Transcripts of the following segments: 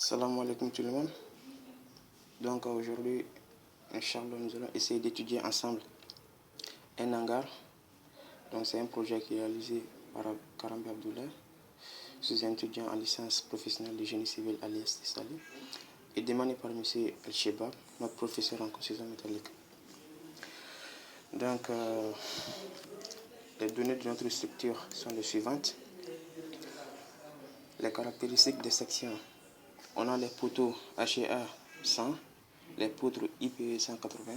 Salam alaikum tout le monde. Donc aujourd'hui, Inch'Allah, nous allons essayer d'étudier ensemble un hangar. Donc c'est un projet qui est réalisé par Karambi Abdullah. Je suis un étudiant en licence professionnelle de génie civil à l'IST Sali et demandé par M. El Shebab, notre professeur en construction métallique. Donc les données de notre structure sont les suivantes. Les caractéristiques des sections. On a les poteaux HEA 100, les poutres IPE 180,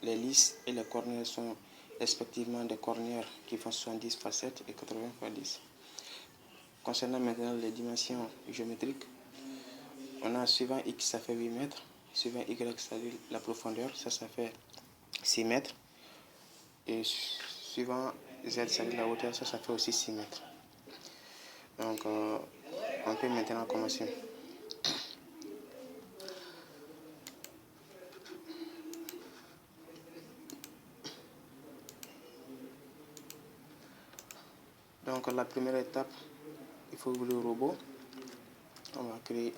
les lisses et les cornières sont respectivement des cornières qui font 70 x 7 et 80 x 10. Concernant maintenant les dimensions géométriques, on a suivant X ça fait 8 mètres, suivant Y ça fait la profondeur, ça fait 6 mètres, et suivant Z ça fait la hauteur, ça fait aussi 6 mètres. Donc on peut maintenant commencer. Donc la première étape, il faut ouvrir le robot. On va créer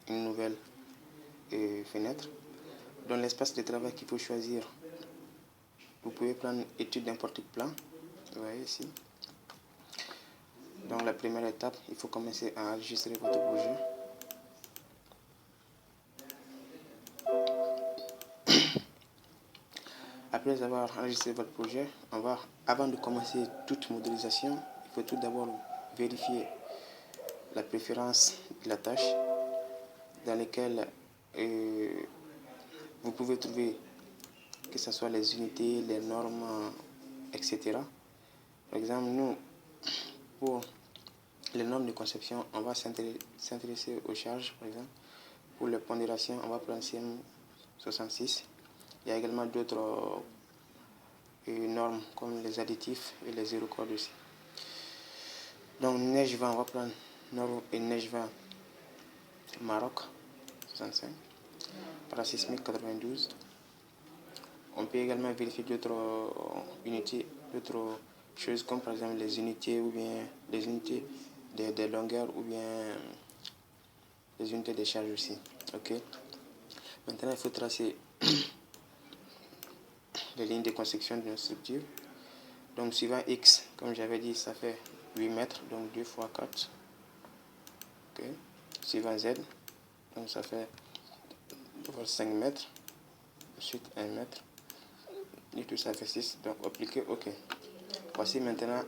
une nouvelle fenêtre. Dans l'espace de travail qu'il faut choisir, vous pouvez prendre étude d'informatique plan. Vous voyez ici. Donc la première étape, il faut commencer à enregistrer votre projet. Après avoir enregistré votre projet, avant de commencer toute modélisation, il faut tout d'abord vérifier la préférence de la tâche dans laquelle vous pouvez trouver que ce soit les unités, les normes, etc. Par exemple, nous, pour les normes de conception, on va s'intéresser aux charges, par exemple. Pour les pondérations, on va prendre CM66. Il y a également d'autres normes comme les additifs et les zéro cordes aussi. Donc neige vent, on va prendre norme et neige vent Maroc 65, parasismique 92. On peut également vérifier d'autres unités, d'autres choses comme par exemple les unités ou bien les unités des longueurs ou bien les unités de charge aussi. Ok. Maintenant, il faut tracer les lignes de construction de notre structure. Donc, suivant X, comme j'avais dit, ça fait 8 mètres, donc 2 fois 4. Ok. Suivant Z, donc ça fait 5 mètres. Ensuite, 1 mètre. Et tout ça fait 6. Donc, appliquer OK. Voici maintenant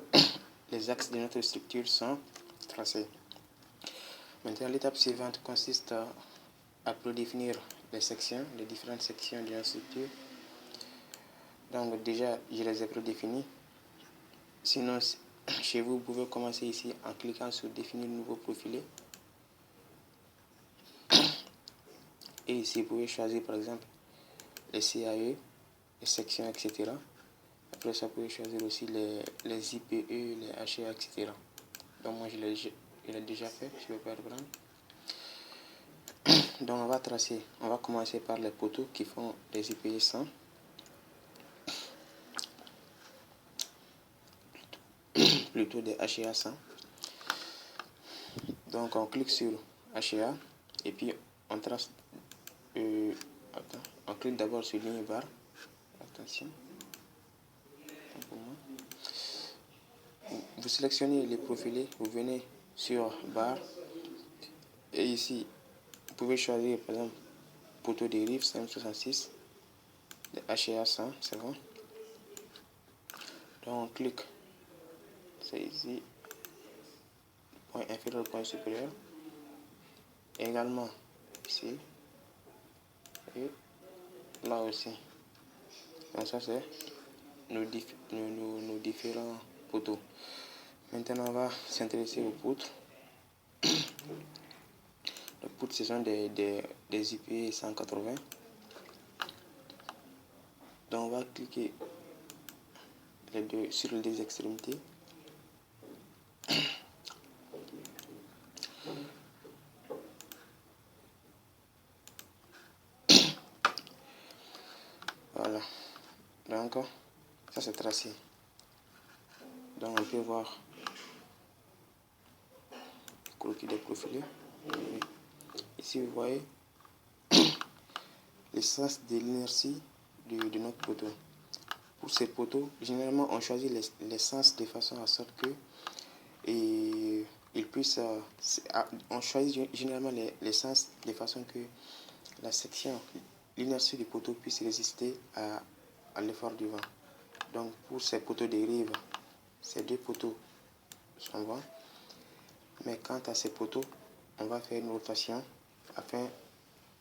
les axes de notre structure sont tracés. Maintenant, l'étape suivante consiste à prédéfinir les sections, les différentes sections de notre structure. Donc déjà, je les ai prédéfinis. Sinon, chez vous, vous pouvez commencer ici en cliquant sur définir nouveau profilé. Et ici, vous pouvez choisir par exemple les CAE, les sections, etc. Après ça, vous pouvez choisir aussi les IPE, les HA, etc. Donc moi, je l'ai déjà fait, je ne vais pas reprendre. Donc on va commencer par les poteaux qui font les IPE 100. Plutôt des HA 100. Donc on clique sur HA et puis on trace. On clique d'abord sur ligne barre. Attention. Vous sélectionnez les profilés, vous venez sur barre et ici vous pouvez choisir par exemple poteau dérive 566 de HA 100, c'est bon. Donc on clique, c'est ici, point inférieur, point supérieur, et également ici et là aussi. Donc ça c'est nos différents poteaux. Maintenant on va s'intéresser aux poutres. Les poutres ce sont des IP 180. Donc on va cliquer sur les deux extrémités. Voilà. Donc ça c'est tracé. Donc on peut voir le croquis des profilés. Ici, vous voyez l'essence de l'inertie de notre poteau. Pour ces poteaux, généralement, on choisit l'essence de façon à sorte que il puisse... on choisit généralement l'essence de façon que la section, l'inertie du poteau puisse résister à l'effort du vent. Donc, pour ces poteaux de rive, ces deux poteaux sont bons. Mais quant à ces poteaux, on va faire une rotation afin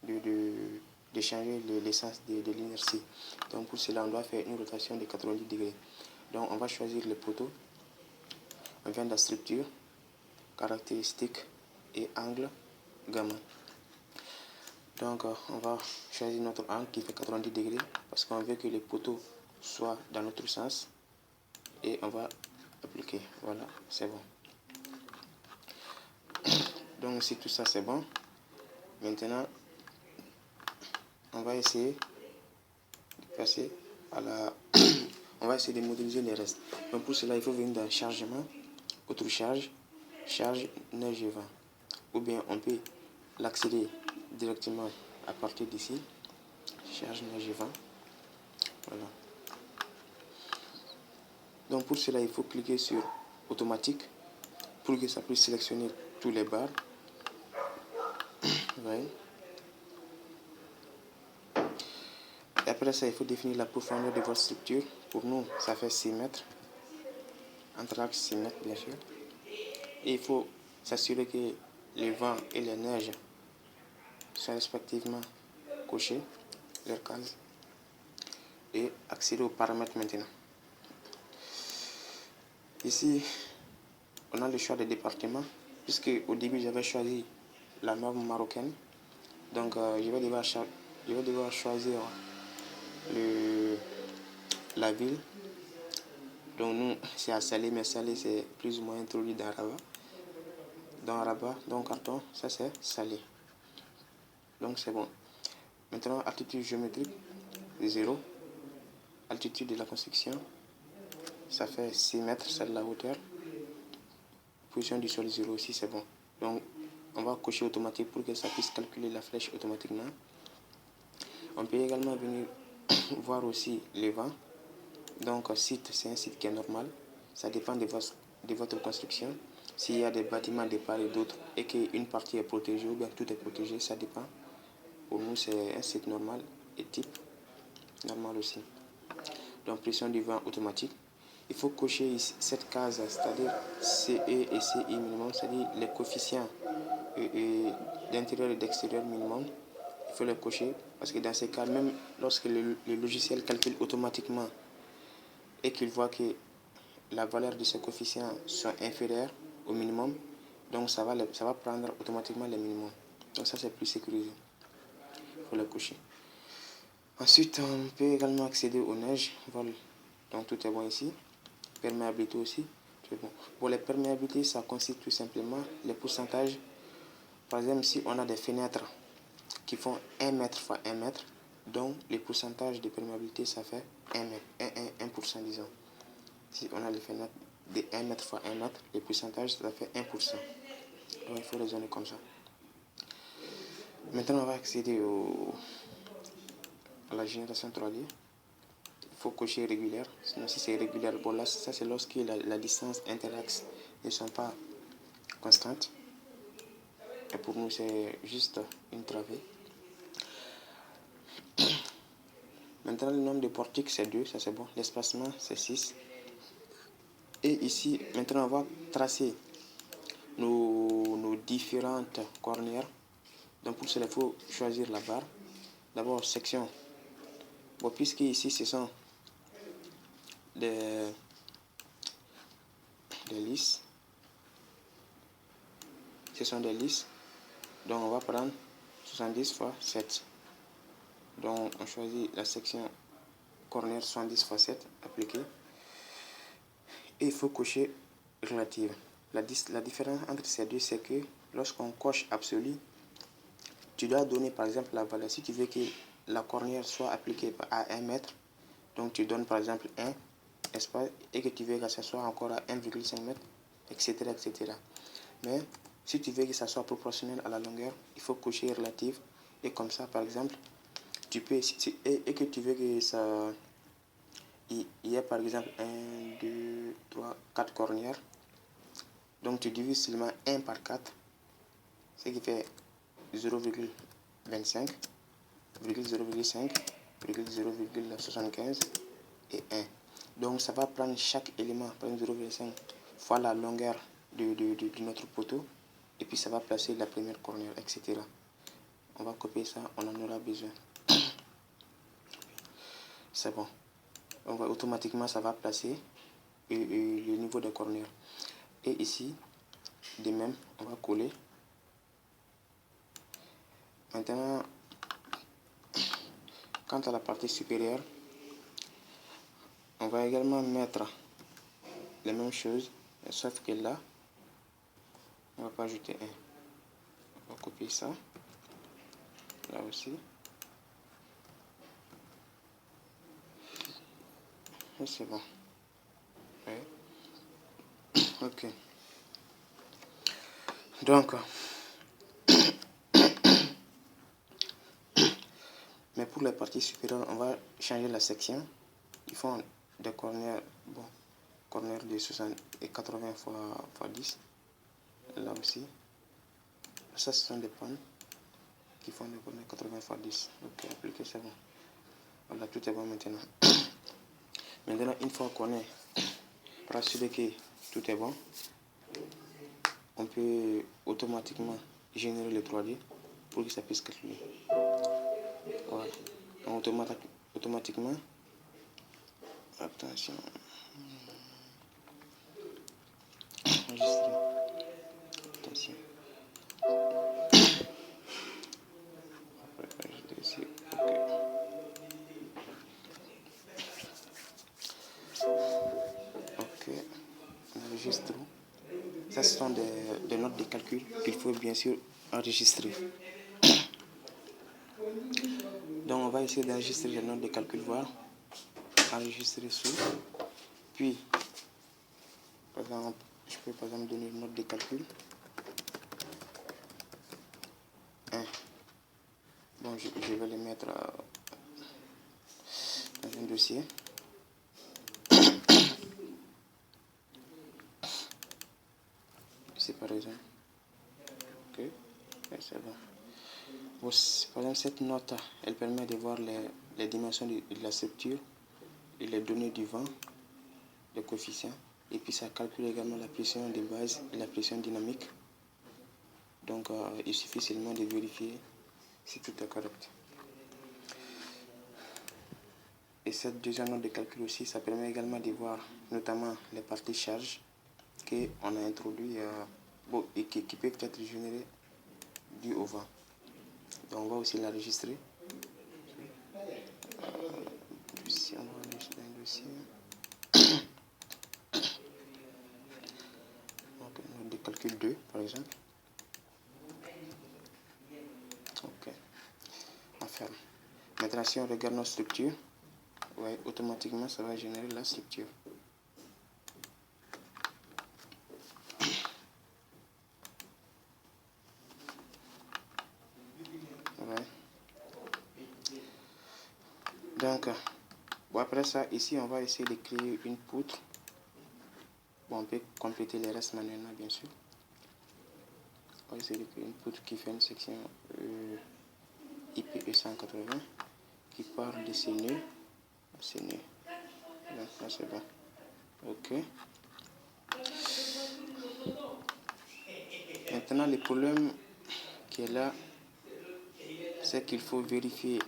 de changer l'essence de l'inertie. Donc pour cela, on doit faire une rotation de 90 degrés. Donc on va choisir le poteau. On vient de la structure, caractéristiques et angle, gamma. Donc on va choisir notre angle qui fait 90 degrés parce qu'on veut que le poteau soit dans notre sens. Et on va appliquer. Voilà, c'est bon. Donc si tout ça c'est bon, maintenant on va essayer de passer à la... on va essayer de modéliser les restes. Donc pour cela, il faut venir dans chargement, autre charge, charge neige et vent. Ou bien on peut l'accéder directement à partir d'ici, charge neige et vent. Voilà. Donc pour cela, il faut cliquer sur automatique pour que ça puisse sélectionner tous les barres. Ouais. Et après ça, il faut définir la profondeur de votre structure. Pour nous, ça fait 6 mètres. Entre axes 6 mètres, bien sûr. Et il faut s'assurer que le vent et la neige sont respectivement cochés, leurs cases. Et accéder aux paramètres maintenant. Ici, on a le choix des départements. Puisque au début, j'avais choisi la norme marocaine. Donc, je vais devoir choisir la ville. Donc nous, c'est à Salé, mais Salé, c'est plus ou moins introduit dans Rabat. Dans Rabat, dans Carton, ça c'est Salé. Donc c'est bon. Maintenant, altitude géométrique, 0. Altitude de la construction, ça fait 6 mètres, c'est de la hauteur. Position du sol, 0 aussi, c'est bon. Donc, on va cocher automatique pour que ça puisse calculer la flèche automatiquement. On peut également venir voir aussi les vents. Donc, site, c'est un site qui est normal. Ça dépend de votre construction. S'il y a des bâtiments de part et d'autre et qu'une partie est protégée ou bien tout est protégé, ça dépend. Pour nous, c'est un site normal et type normal aussi. Donc, pression du vent automatique. Il faut cocher ici, cette case, c'est-à-dire CE et CI minimum, c'est-à-dire les coefficients d'intérieur et d'extérieur minimum. Il faut les cocher parce que dans ces cas, même lorsque le logiciel calcule automatiquement et qu'il voit que la valeur de ces coefficients sont inférieures au minimum, donc ça va prendre automatiquement les minimums. Donc ça c'est plus sécurisé. Il faut les cocher. Ensuite, on peut également accéder aux neiges. Voilà. Donc tout est bon ici. Perméabilité aussi. C'est bon. Pour les perméabilités, ça consiste tout simplement les pourcentages. Par exemple, si on a des fenêtres qui font 1 mètre fois 1 mètre, donc les pourcentages de perméabilité, ça fait 1%, disons. Si on a les fenêtres de 1 mètre fois 1 mètre, les pourcentages, ça fait 1%. Donc il faut raisonner comme ça. Maintenant, on va accéder à la génération 3D. Il faut cocher régulière. Sinon, si c'est irrégulière, bon là, ça c'est lorsque la distance interaxe ne sont pas constantes. Et pour nous, c'est juste une travée. Maintenant, le nombre de portiques, c'est 2, ça c'est bon. L'espacement, c'est 6. Et ici, maintenant, on va tracer nos différentes cornières. Donc, pour cela, il faut choisir la barre. D'abord, section. Bon, puisque ici, ce sont des lisses. Ce sont des lisses. Donc, on va prendre 70 fois 7. Donc, on choisit la section corner 70 fois 7, appliquée. Et il faut cocher relative. La différence entre ces deux, c'est que lorsqu'on coche absolu, tu dois donner par exemple la valeur. Si tu veux que la cornière soit appliquée à 1 mètre, donc tu donnes par exemple 1, espace, et que tu veux que ça soit encore à 1,5 mètre, etc., etc. Mais Si tu veux que ça soit proportionnel à la longueur, il faut cocher relative. Et comme ça, par exemple, tu peux, et que tu veux que ça, il y a par exemple 1, 2, 3, 4 cornières. Donc tu divises seulement 1 par 4, ce qui fait 0,25, 0,5, 0,75 et 1. Donc ça va prendre chaque élément, par exemple 0,5 fois la longueur de notre poteau, et puis ça va placer la première cornière, etc. On va copier ça, on en aura besoin. C'est bon. Donc automatiquement ça va placer le niveau de cornière. Et ici, de même, on va coller. Maintenant, quant à la partie supérieure, on va également mettre les mêmes choses, sauf que là, on va pas ajouter un. On va copier ça, là aussi. Et c'est bon. Ouais. Ok. Donc, mais pour la partie supérieure, on va changer la section. Ils font des cornières, bon, cornières de 60 et 80 fois 10. Là aussi. Ça, ce sont des pannes qui font des cornières 80 fois 10. Ok, appliquer, c'est bon. Voilà, tout est bon maintenant. Maintenant, une fois qu'on est rassuré que tout est bon, on peut automatiquement générer le 3D pour que ça puisse calculer. Voilà. Donc, automatiquement, attention, enregistrer, attention. Après, ajouter ici, ok, on enregistre. Ça, ce sont des notes de calcul qu'il faut bien sûr enregistrer. Donc, on va essayer d'enregistrer les notes de calcul, voir, enregistrer sous. Puis, par exemple, je peux par exemple donner une note de calcul. 1. Bon, je vais les mettre dans un dossier. C'est par exemple. Ok, c'est bon. Bon, par exemple, cette note, elle permet de voir les dimensions de la structure et les données du vent, les coefficients. Et puis ça calcule également la pression de base et la pression dynamique. Donc il suffit seulement de vérifier si tout est correct. Et cette deuxième note de calcul aussi, ça permet également de voir notamment les parties charges qu'on a introduit bon, et qui peuvent être générées dues au vent. Donc on va aussi l'enregistrer. Ici, on va enregistrer un dossier. Donc, note de calcul 2, par exemple. Ok, on ferme. Maintenant, si on regarde notre structure, ouais, automatiquement, ça va générer la structure. Ouais. Donc, bon, après ça, ici, on va essayer de créer une poutre. Bon, on peut compléter les restes manuellement, bien sûr. On va essayer de créer une poutre qui fait une section IPE 180 qui parle de ces nœuds. Ces nœuds. Donc, là, c'est bon. Ok. Maintenant, le problème qui est là, c'est qu'il faut vérifier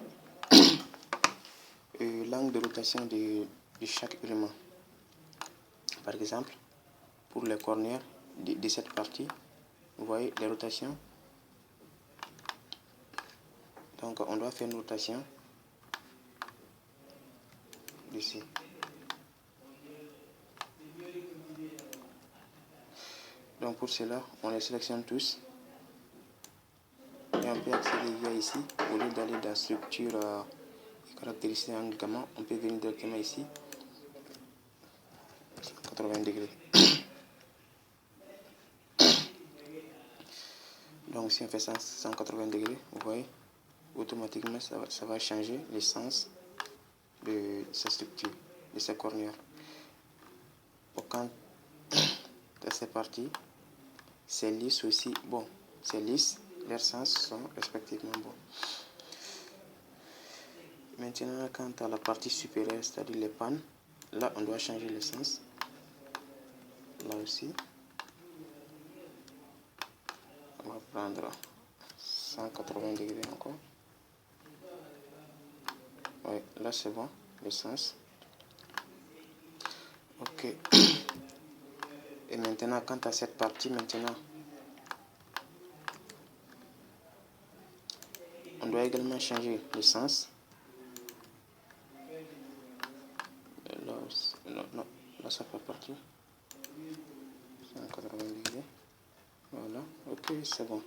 l'angle de rotation de chaque élément. Par exemple, pour les cornières de cette partie, vous voyez les rotations. Donc, on doit faire une rotation d'ici. Donc, pour cela, on les sélectionne tous. Et on peut accéder via ici. Au lieu d'aller dans la structure et caractéristiques angle gamma, on peut venir directement ici. 80 degrés. Donc si on fait ça 180 degrés, vous voyez, automatiquement ça va changer le sens de sa structure, de sa cornière. Pour quand c'est parti, c'est lisse aussi, bon, c'est lisse, leurs sens sont respectivement bons. Maintenant, quant à la partie supérieure, c'est-à-dire les pannes, là on doit changer le sens. Là aussi, on va prendre 180 degrés encore. Oui, là c'est bon, le sens. Ok. Et maintenant, quant à cette partie, maintenant, on doit également changer le sens. Là, non, non, là ça fait partie. 180 degrés. Voilà, ok, c'est bon.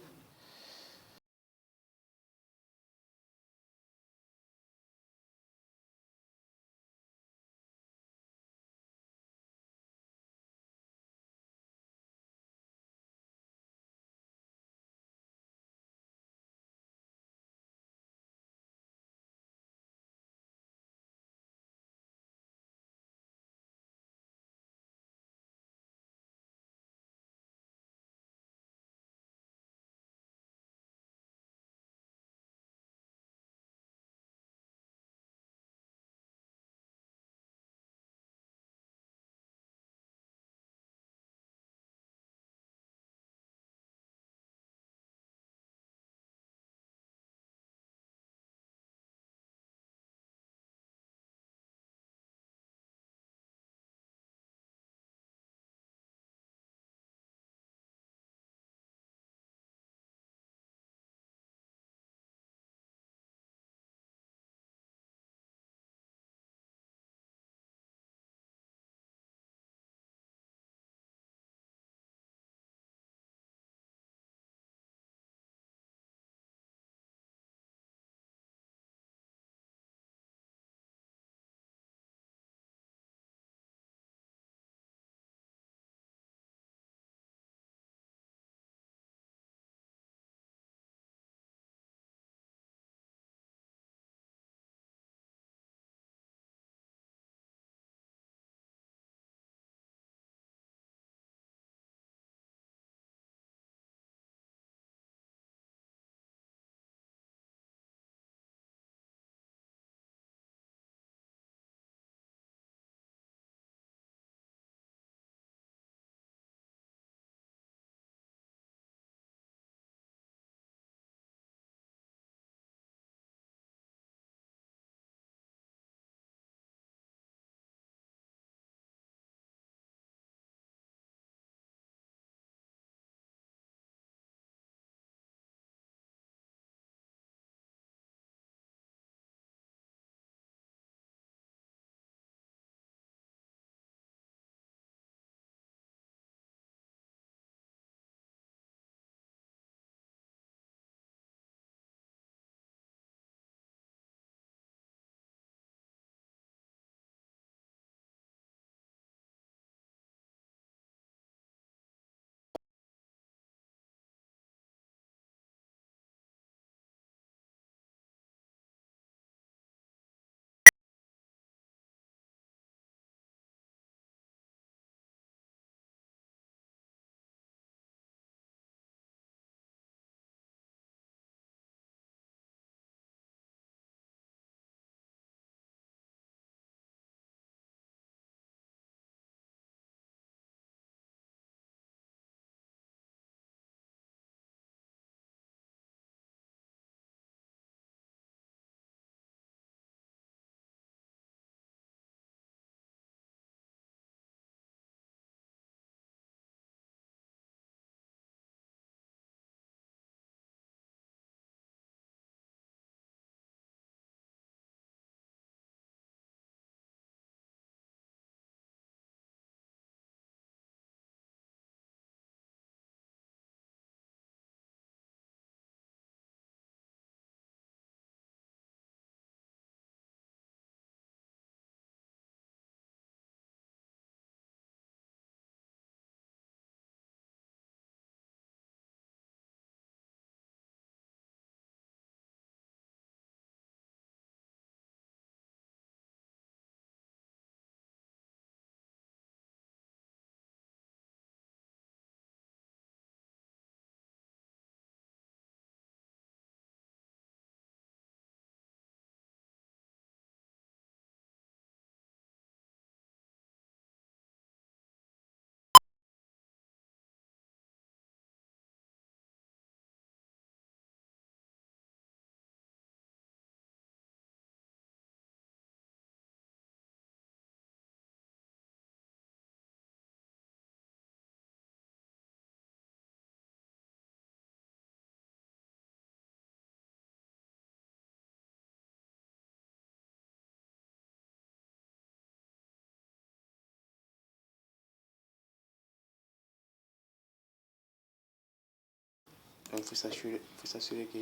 Donc il faut s'assurer que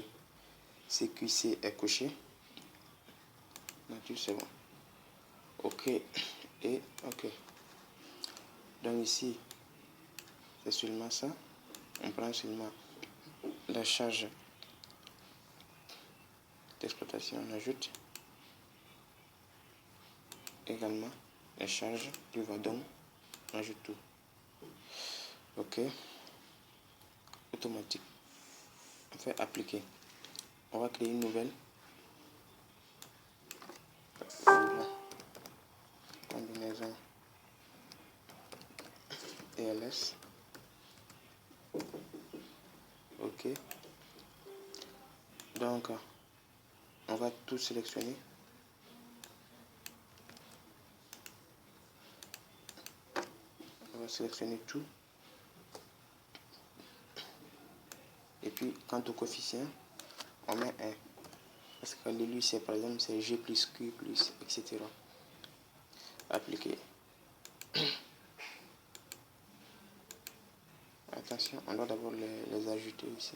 CQC est coché. Nature, c'est bon. OK. Et OK. Donc ici, c'est seulement ça. On prend seulement la charge d'exploitation, on ajoute également les charges du vadon, on ajoute tout. OK. Automatique. On fait appliquer. On va créer une nouvelle. Combinaison ELS. OK. Donc, on va tout sélectionner. On va sélectionner tout. Et puis, quant au coefficient, on met 1. Parce que l'élu, c'est par exemple, c'est G plus Q plus, etc. Appliquer. Attention, on doit d'abord les ajouter ici.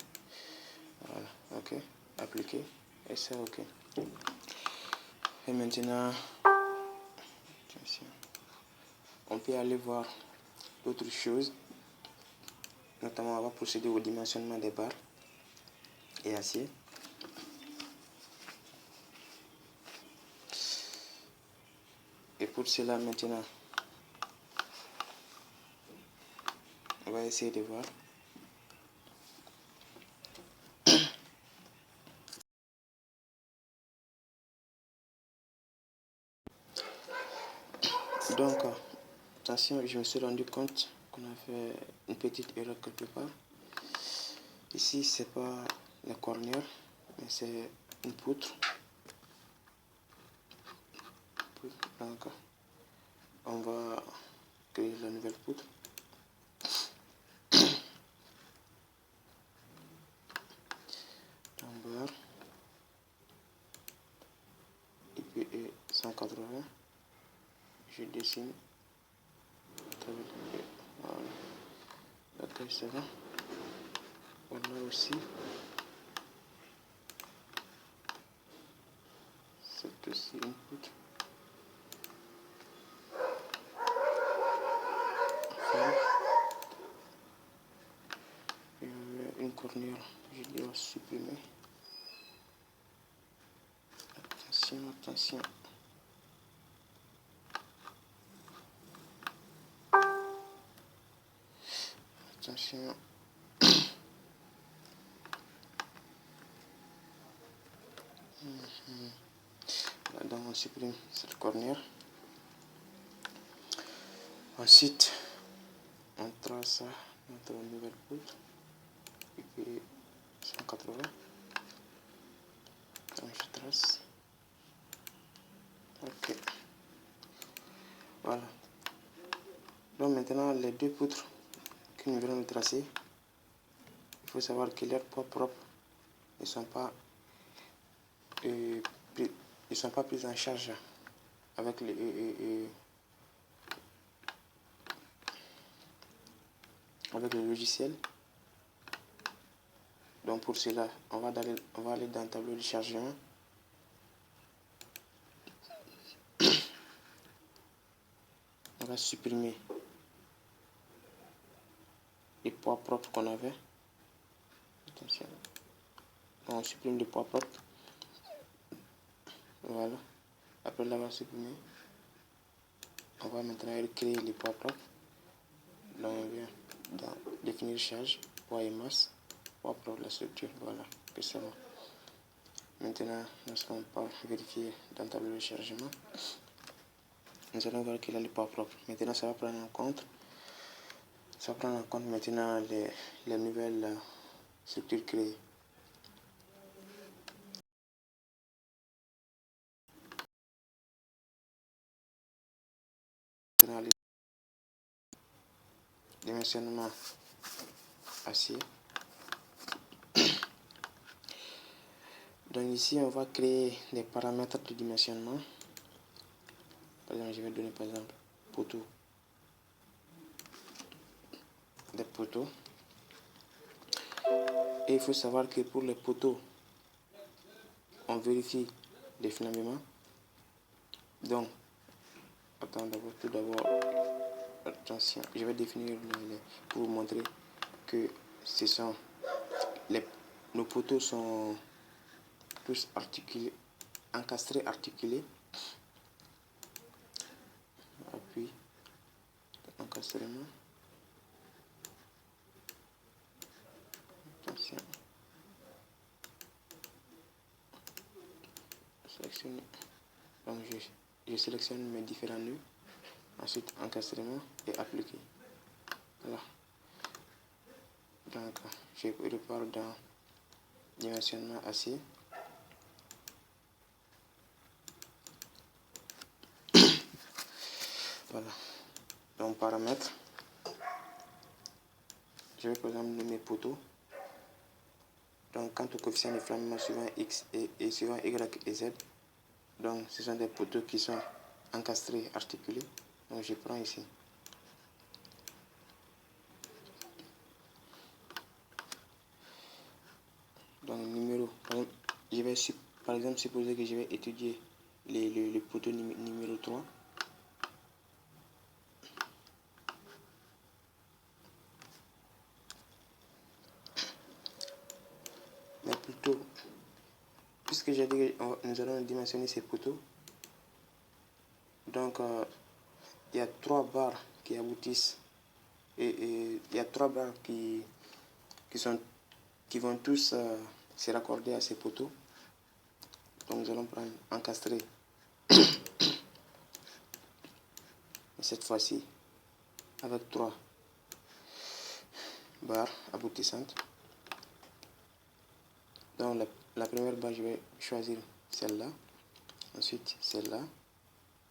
Voilà, OK. Appliquer. Et c'est OK. Et maintenant, attention, on peut aller voir d'autres choses. Notamment, on va procéder au dimensionnement des barres et acier. Et pour cela, maintenant, on va essayer de voir. Donc, attention, je me suis rendu compte qu'on a fait une petite erreur quelque part. Ici, c'est pas le corner, mais c'est une poutre. Donc, on va créer la nouvelle poutre. Barre. IPE 180. Je dessine. Voilà. La taille, c'est bon. Voilà aussi. C'est aussi une poutre. Enfin, une cornière, je dois supprimer. Attention, attention. Attention. Là, on supprime cette cornière. Ensuite, on trace notre nouvelle poutre. Et puis 180. Donc je trace. OK. Voilà. Donc maintenant, les deux poutres que nous venons de tracer, il faut savoir que leurs poids propres ne sont pas pris en charge avec avec le logiciel. Donc pour cela, on va aller dans le tableau de chargement. On va supprimer les poids propres qu'on avait. Attention. On supprime les poids propres. Voilà. Après l'avoir supprimé, on va maintenant recréer les poids propres. Donc on vient dans définir charge, poids et masse, poids propre de la structure. Voilà, que c'est bon. Maintenant, lorsqu'on part vérifier dans le tableau de chargement, nous allons voir qu'il a les poids propres. Maintenant, ça va prendre en compte. Ça va prendre en compte maintenant les nouvelles structures créées. Maintenant, les dimensionnements acier. Donc ici, on va créer des paramètres de dimensionnement. Par exemple, je vais donner par exemple poteau. Des poteaux. Et il faut savoir que pour les poteaux, on vérifie définitivement. Donc, attends d'abord, tout d'abord, attention, je vais définir pour vous montrer que ce sont nos poteaux sont tous articulés, encastrés, articulés. Appui, encastrement. Attention. Sélectionner. Donc je sélectionne mes différents nœuds. Ensuite encastrement et appliquer. Voilà. Donc je repars dans dimensionnement acier. Voilà. Donc paramètres. Je vais par exemple nommer poteau. Donc quant au coefficient de flammement suivant X et suivant Y et Z, donc ce sont des poteaux qui sont encastrés, articulés. Donc je prends ici. Donc numéro, je vais par exemple supposer que je vais étudier le poteau numéro 3. Mais plutôt, puisque j'ai dit que nous allons dimensionner ces poteaux, donc il y a 3 barres qui aboutissent et il y a 3 barres qui vont tous se raccorder à ces poteaux. Donc nous allons prendre encastrer. Et cette fois-ci avec 3 barres aboutissantes. Donc la première barre, je vais choisir celle-là, ensuite celle-là,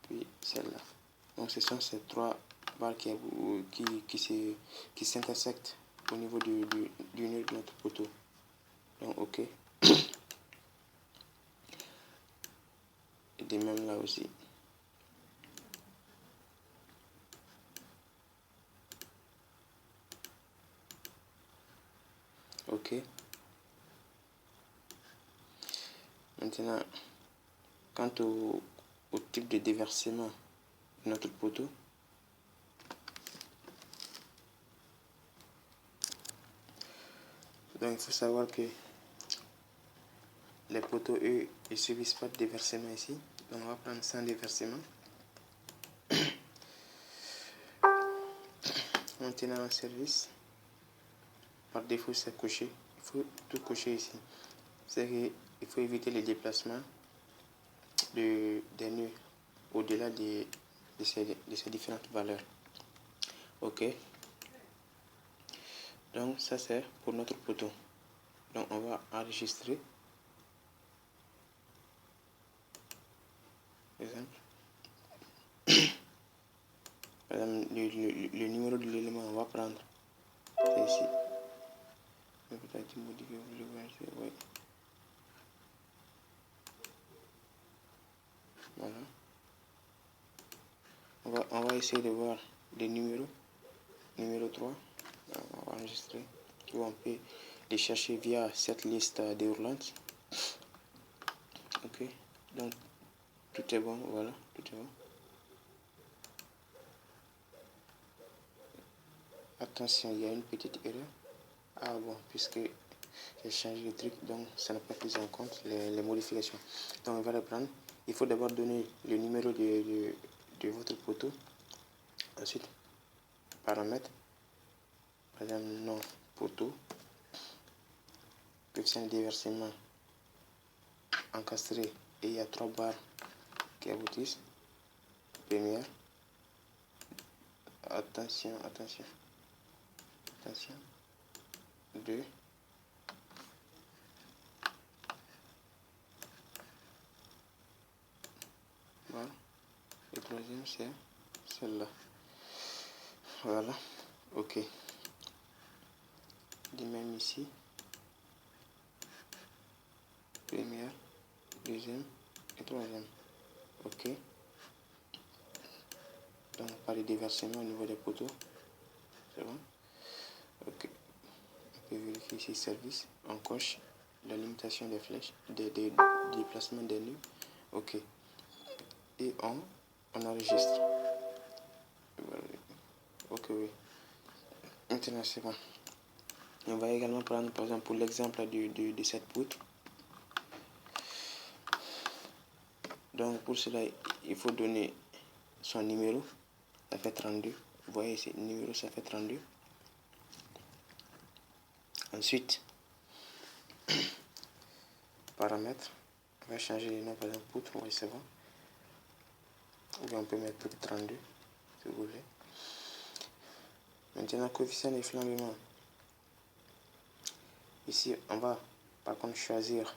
puis celle-là. Donc ce sont ces 3 barres qui s'intersectent au niveau du nœud de notre poteau. Donc ok. Et de même là aussi. Ok. Maintenant, quant au type de déversement de notre poteau, donc il faut savoir que les poteaux, eux, ils ne subissent pas de déversement ici. Donc on va prendre sans déversement. Maintenant en service, par défaut c'est coché. Il faut tout cocher ici. C'est qu'il faut éviter les déplacements des nœuds au-delà de ces différentes valeurs. Ok. Donc ça c'est pour notre poteau. Donc on va enregistrer. Exemple. Par exemple, le numéro de l'élément, on va prendre. C'est ici. Oui. Voilà. On va essayer de voir les numéros. Numéro 3. On va enregistrer. Ou on peut les chercher via cette liste déroulante. Ok. Donc, tout est bon. Voilà. Tout est bon. Attention, il y a une petite erreur. Ah bon, puisque j'ai changé le truc, donc ça n'a pas pris en compte les modifications. Donc on va reprendre. Il faut d'abord donner le numéro de votre poteau. Ensuite, paramètres. Par exemple, nom poteau. Coefficient de déversement encastré et il y a 3 barres qui aboutissent. Première. Attention, attention. Attention. 2. Voilà. Et troisième, c'est celle-là. Voilà. Ok. De même ici. Première, deuxième et troisième. Ok. Donc, pas de déversement au niveau des poteaux. C'est bon. Ok. On peut vérifier. vérifie ici service, on coche la limitation des flèches, des déplacements des nœuds, ok, et on enregistre, ok, oui, maintenant c'est bon. On va également prendre par exemple pour l'exemple de cette poutre. Donc pour cela il faut donner son numéro, ça fait 32, vous voyez ici, numéro ça fait 32. Ensuite, paramètres, on va changer les noms par exemple poutre, oui c'est bon. Ou bien on peut mettre poutre 32 si vous voulez. Maintenant coefficient d'efflambement. Ici on va par contre choisir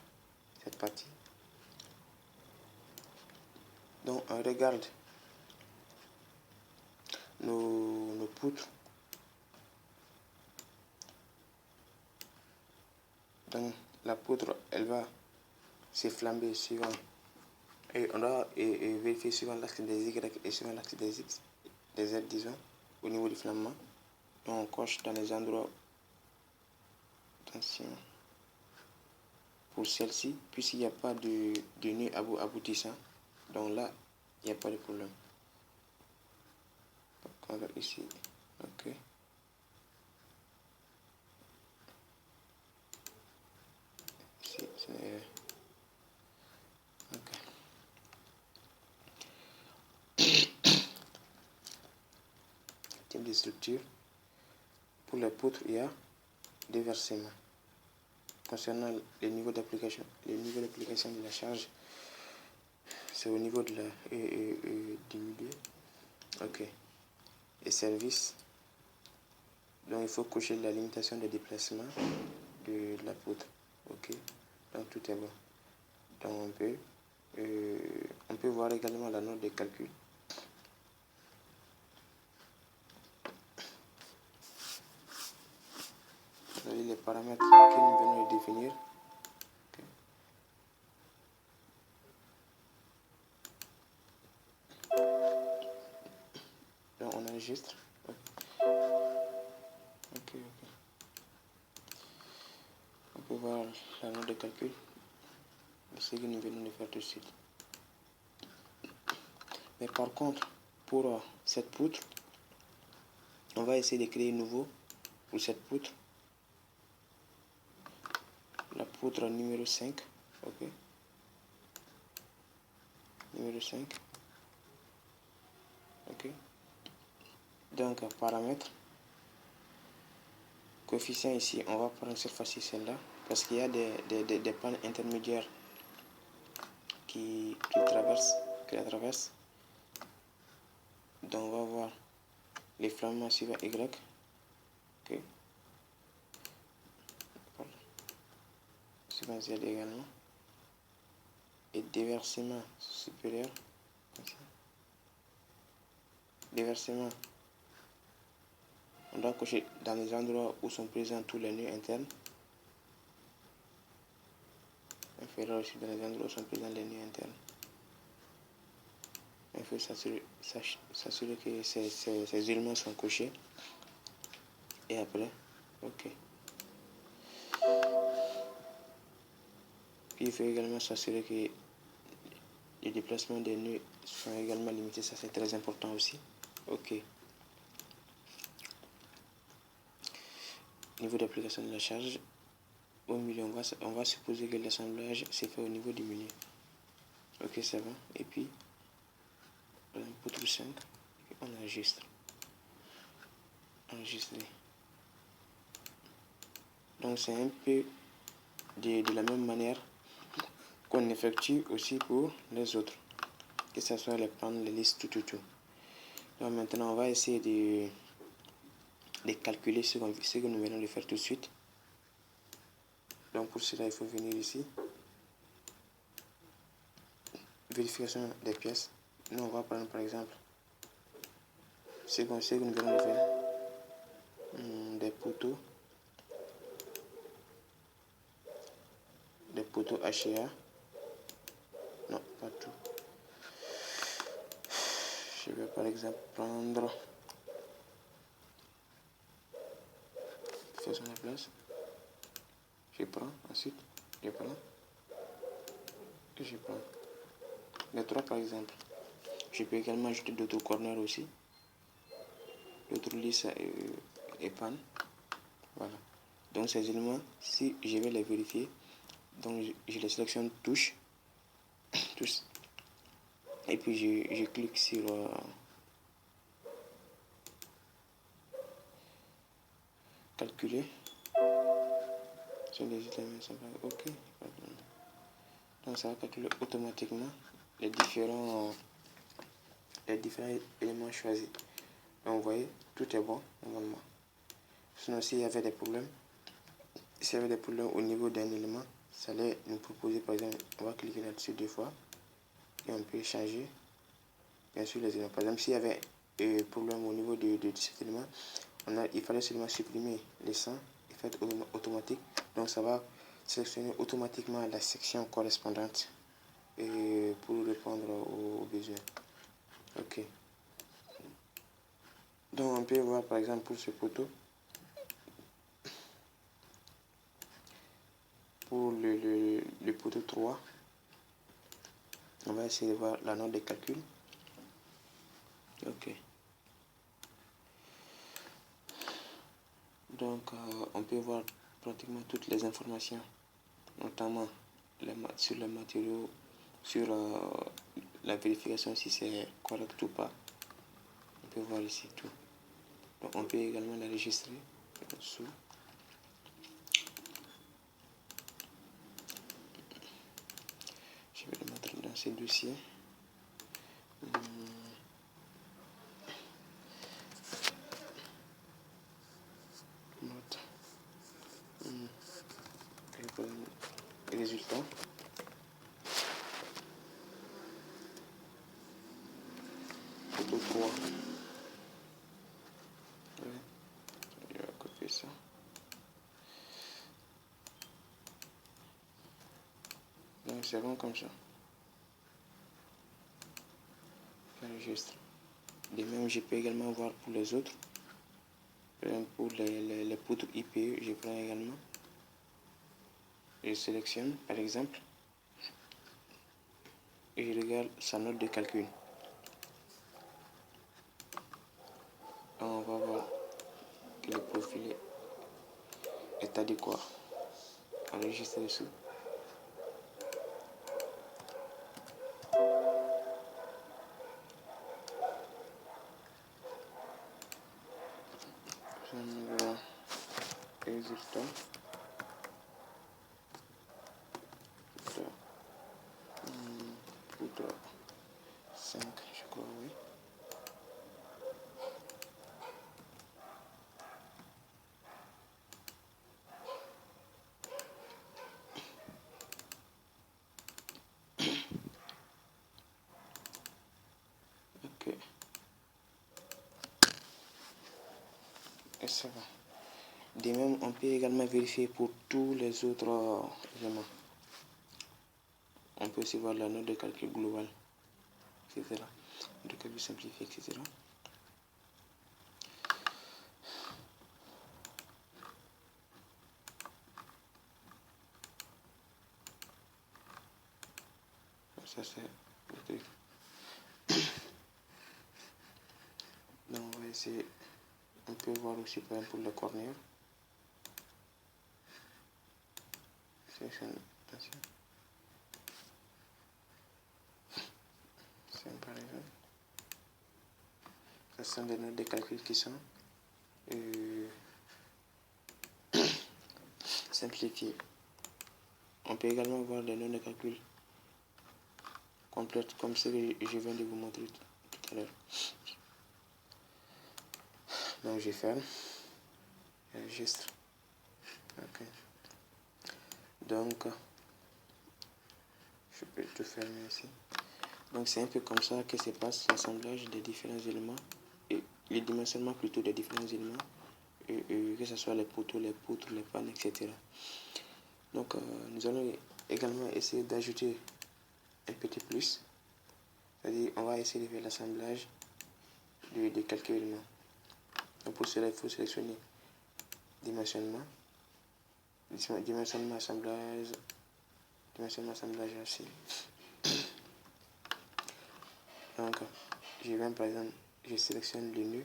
cette partie. Donc on regarde nos poutres. Donc la poutre elle va s'efflamber suivant et on doit vérifier suivant l'axe des Y et suivant l'axe des X, des Z disons, au niveau du flambement. Donc on coche dans les endroits, attention, pour celle-ci, puisqu'il n'y a pas de nœud aboutissant, donc là il n'y a pas de problème. Donc on va ici, ok. Ici, c'est ok. Type de structure. Pour les poutres, il y a des versements. Concernant les niveaux d'application, de la charge, c'est au niveau de la du milieu. Ok. Et service. Donc il faut cocher la limitation de déplacement de la poutre. Ok. Donc tout est bon. Donc on peut voir également la note de calcul. Vous avez les paramètres que nous venons de définir. Okay. Donc on enregistre. Ok. On peut voir la note de calcul. C'est ce que nous venons de faire tout de suite. Mais par contre, pour cette poutre, on va essayer de créer nouveau pour cette poutre. La poutre numéro 5. Ok. Numéro 5. Ok. Donc, paramètres. Coefficient ici, on va prendre cette fois-ci celle-là. Parce qu'il y a des pannes intermédiaires qui la traversent. Donc, on va voir les flammes suivant Y. Ok. Suivant Z également. Et déversement supérieur. Comme ça. Déversement. On doit cocher dans les endroits où sont présents tous les nœuds internes. Inférieur aussi dans les endroits où sont présents les nœuds internes. Il faut s'assurer que ces éléments sont cochés. Et après, ok. Puis il faut également s'assurer que les déplacements des nœuds sont également limités. Ça c'est très important aussi. Ok. Niveau d'application de la charge. Au milieu, on va supposer que l'assemblage s'est fait au niveau du milieu. Ok, ça va. Et puis, poutre 5, on enregistre. Enregistrer. Donc, c'est un peu de la même manière qu'on effectue aussi pour les autres. Que ce soit les plans, les listes, tout. Donc, maintenant, on va essayer de calculer ce que nous venons de faire tout de suite. Donc, pour cela, il faut venir ici. Vérification des pièces. Nous, on va prendre par exemple ce que nous venons de faire. Des poteaux HA. Non, pas tout. Je vais par exemple prendre. Faisons la place. Je prends, ensuite, je prends, et je prends. Les trois par exemple. Je peux également ajouter d'autres corners aussi. D'autres lisses et panne. Voilà. Donc ces éléments, si je vais les vérifier, donc je les sélectionne touche, tous. Et puis je clique sur calculer. Sur les éléments, ok. Donc ça va calculer automatiquement les différents éléments choisis. Donc vous voyez, tout est bon normalement. Sinon s'il y avait des problèmes, au niveau d'un élément, ça allait nous proposer par exemple, on va cliquer là-dessus deux fois et on peut changer bien sûr les éléments. Par exemple, s'il y avait un problème au niveau de cet élément, il fallait seulement supprimer les 100 et faire automatique. Donc ça va sélectionner automatiquement la section correspondante pour répondre aux besoins. Ok. Donc on peut voir par exemple pour ce poteau, pour le poteau 3, on va essayer de voir la note de calcul. Ok. Donc on peut voir pratiquement toutes les informations, notamment sur les matériaux, sur la vérification si c'est correct ou pas. On peut voir ici tout. Donc on peut également l'enregistrer sous. Je vais le mettre dans ces dossiers. Note. Résultat. Photo 3. Ouais. Je vais copier ça. Donc c'est bon comme ça. J'enregistre. De même, je peux également voir pour les autres. Pour les poutres IPE, je prends également. Je sélectionne par exemple et je regarde sa note de calcul. On va voir que le profil est adéquat. Enregistrer dessus. Résultat. Poutre 5, je crois, oui. Ok. Et ça va. De même, on peut également vérifier pour tous les autres éléments. On peut aussi voir la note de calcul global, etc. De calcul simplifié, etc. Ça, c'est le truc. Donc, on va essayer. On peut voir aussi, par exemple, pour le corner. Attention. C'est par exemple. Ce sont des notes de calcul qui sont simplifiées. On peut également voir des notes de calcul complètes, comme ce que je viens de vous montrer tout à l'heure. Donc, je ferme. J'enregistre. Ok. Donc, je peux tout fermer ici. Donc, c'est un peu comme ça que se passe l'assemblage des différents éléments et le dimensionnement plutôt des différents éléments, que ce soit les poteaux, les poutres, les pannes, etc. Donc, nous allons également essayer d'ajouter un petit plus. C'est-à-dire, on va essayer de faire l'assemblage de quelques éléments. Donc, pour cela, il faut sélectionner dimensionnement. dimensionnement assemblage aussi. Donc, je viens par exemple, je sélectionne le nœud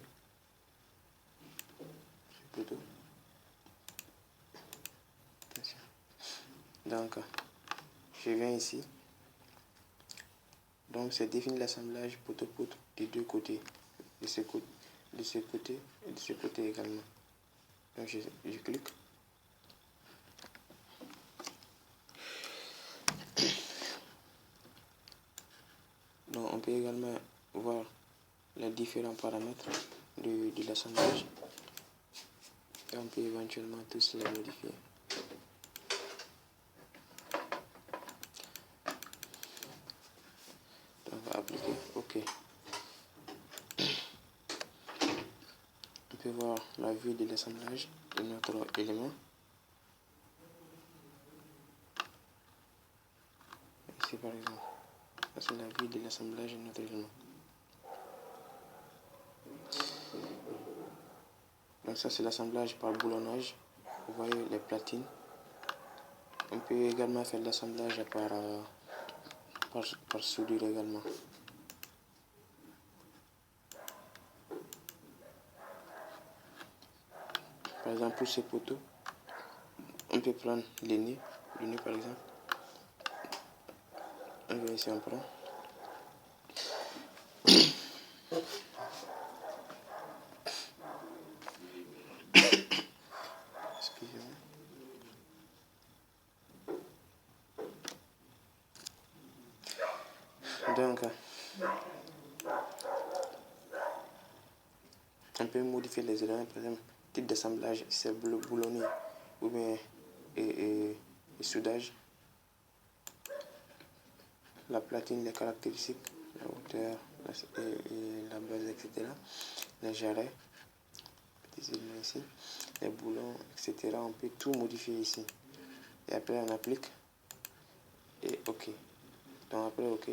plutôt. Attention. Donc, je viens ici. Donc, c'est définir l'assemblage poteau-poteau des deux côtés, de ce côté et de ce côté également. Donc, je clique. Donc, on peut également voir les différents paramètres de l'assemblage et on peut éventuellement tous les modifier. Donc, on va appliquer OK. On peut voir la vue de l'assemblage de notre élément. Ici par exemple, c'est la vue de l'assemblage de notre élément. Donc ça c'est l'assemblage par boulonnage. Vous voyez les platines. On peut également faire l'assemblage par soudure également. Par exemple pour ces poteaux, on peut prendre le nez par exemple. On va ici on prend. Excusez-moi. Donc, on peut modifier les éléments, par exemple, type d'assemblage, c'est boulonné ou bien et soudage. La platine, les caractéristiques, la hauteur, la base, etc. Les jarrets, petits éléments ici, les boulons, etc. On peut tout modifier ici. Et après, on applique et OK. Donc après OK,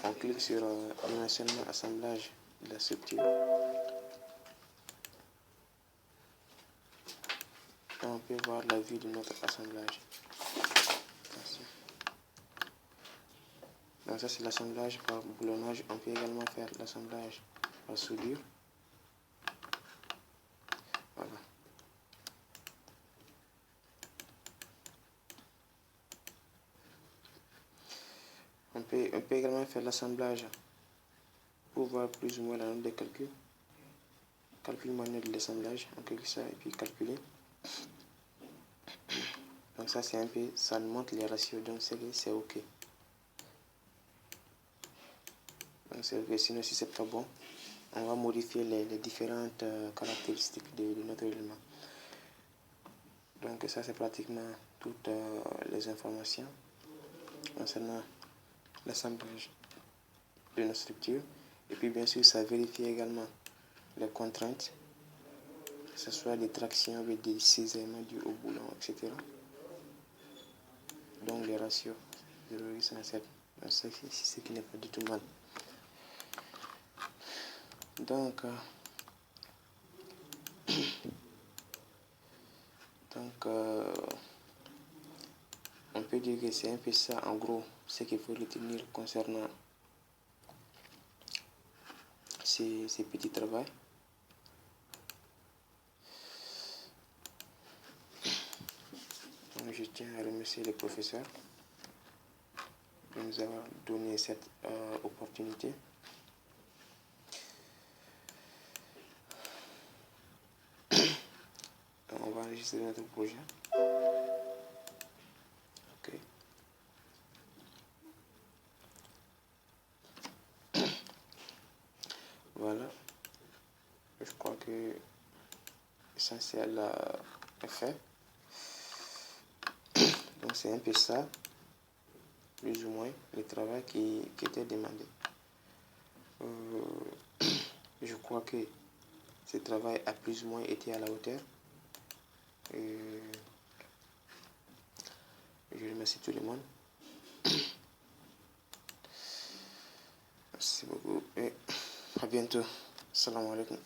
on clique sur dimensionnement assemblage de la structure. Et on peut voir la vue de notre assemblage. Attention. Donc ça c'est l'assemblage par boulonnage. On peut également faire l'assemblage par soudure. Voilà. On peut également faire l'assemblage pour voir plus ou moins la note de calcul. Calcul manuel de l'assemblage. On clique ça et puis calculer. Donc ça c'est un peu, ça nous montre les ratios. Donc c'est OK. Donc c'est OK. Sinon si c'est pas bon, on va modifier les différentes caractéristiques de notre élément. Donc ça c'est pratiquement toutes les informations concernant l'assemblage de nos structures. Et puis bien sûr ça vérifie également les contraintes, que ce soit des tractions avec des cisaillements dus au boulon, etc. Donc les ratios 0,7, c'est ce qui n'est pas du tout mal. Donc on peut dire que c'est un peu ça en gros ce qu'il faut retenir concernant ces petits travaux. Donc je tiens à remercier le professeur de nous avoir donné cette opportunité. On va enregistrer notre projet. Ok. Voilà. Je crois que l'essentiel est fait. Donc c'est un peu ça, plus ou moins, le travail qui était demandé. Je crois que ce travail a plus ou moins été à la hauteur. Je remercie tout le monde. Merci beaucoup et à bientôt. Salam alaikum.